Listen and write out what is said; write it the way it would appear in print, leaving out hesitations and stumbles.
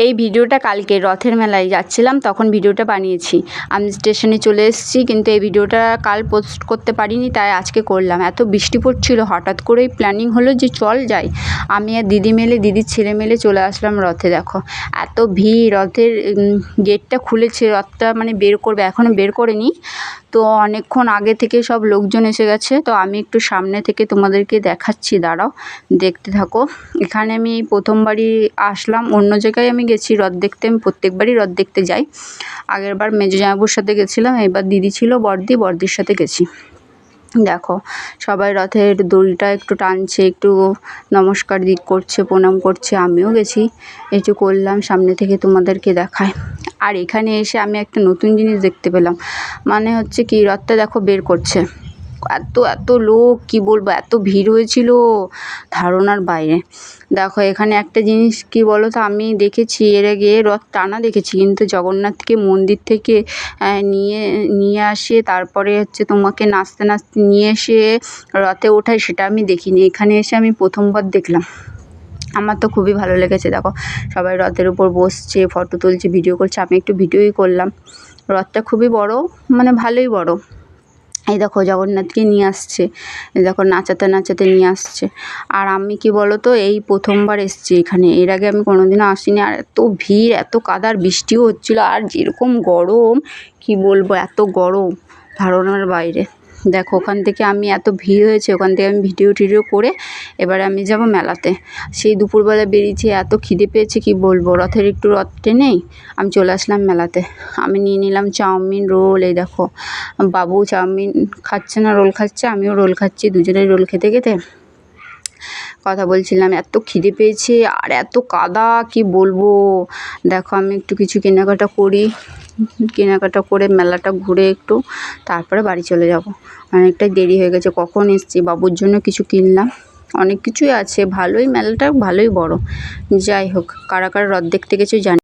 এই ভিডিওটা কালকে রথের মেলায় যাচ্ছিলাম তখন ভিডিওটা বানিয়েছি। আমি স্টেশনে চলে এসেছি, কিন্তু এই ভিডিওটা কাল পোস্ট করতে পারিনি, তাই আজকে করলাম। এত বৃষ্টি পড়ছিল, হঠাৎ করেই প্ল্যানিং হলো যে চল যাই। আমি আর দিদি মিলে, দিদির ছেলে মিলে চলে আসলাম রথে। দেখো এত ভিড়, রথের গেটটা খুলেছে, রথটা মানে বের করবে, এখনও বের করেনি। তো অনেকক্ষণ আগে থেকে সব লোকজন এসে গেছে। তো আমি একটু সামনে থেকে তোমাদেরকে দেখাচ্ছি, দাঁড়াও, দেখতে থাকো। এখানে আমি প্রথমবারই আসলাম, অন্য জায়গায় আমি গেছি রথ দেখতে, আমি প্রত্যেকবারই রথ দেখতে যাই। আগেরবার মেজো জামাইবাবুর সাথে গেছিলাম, এবার দিদি ছিল, বড়দির সাথে গেছি। দেখো সবাই রথের দড়িটা একটু টানছে, একটু নমস্কার করছে, প্রণাম করছে। আমিও গেছি, একটু করলাম, সামনে থেকে তোমাদেরকে দেখায়। আর এখানে এসে আমি একটা নতুন জিনিস দেখতে পেলাম, মানে হচ্ছে কি, রথটা দেখো বের করছে। এত লোক, কি বলবো, এত ভিড় হয়েছিল ধারণার বাইরে। দেখো এখানে একটা জিনিস কি বলো তো, আমি দেখেছি এর আগে রথ টানা দেখেছি, কিন্তু জগন্নাথকে মন্দির থেকে নিয়ে আসে, তারপরে হচ্ছে তোমাকে নাচতে নাচতে নিয়ে এসে রথে ওঠায়, সেটা আমি দেখিনি। এখানে এসে আমি প্রথমবার দেখলাম, আমার তো খুবই ভালো লেগেছে। দেখো সবাই রথের উপর বসছে, ফটো তুলছে, ভিডিও করছে, আমি একটু ভিডিওই করলাম। রথটা খুবই বড়, মানে ভালোই বড়। এই দেখো জগন্নাথকে নিয়ে আসছে, এই দেখো নাচাতে নাচাতে নিয়ে আসছে। আর আমি কি বলো তো, এই প্রথমবার এসেছি এখানে, এর আগে আমি কোনোদিনও আসিনি। আর এত ভিড়, এত কাদার, বৃষ্টিও হচ্ছিলো, আর যেরকম গরম, কি বলবো, এত গরম ধারণার বাইরে। দেখো ওখান থেকে আমি, এত ভিড় হয়েছে, ওখান থেকে আমি ভিডিও টিডিও করে এবারে আমি যাব মেলাতে। সেই দুপুরবেলা বেরিয়েছি, এত খিদে পেয়েছে কি বলবো, রথ টেনেই আমি চলে আসলাম মেলাতে। আমি নিয়ে নিলাম চাউমিন, রোল। এই দেখো বাবু চাউমিন খাচ্ছে না, রোল খাচ্ছে, আমিও রোল খাচ্ছি। দুজনেই রোল খেতে খেতে কথা বলছিলাম। এত খিদে পেয়েছে আর এত কাদা, কি বলবো। দেখো আমি একটু কিছু কেনাকাটা করে মেলাটা ঘুরে একটু তারপরে বাড়ি চলে যাব। অনেকটাই দেরি হয়ে গেছে, কখন এসেছি, বাবুর জন্য কিছু কিনলাম। অনেক কিছুই আছে, ভালোই মেলাটা, ভালোই বড়। যাই হোক, কারা কারা রথ দেখতে গেছো জানি।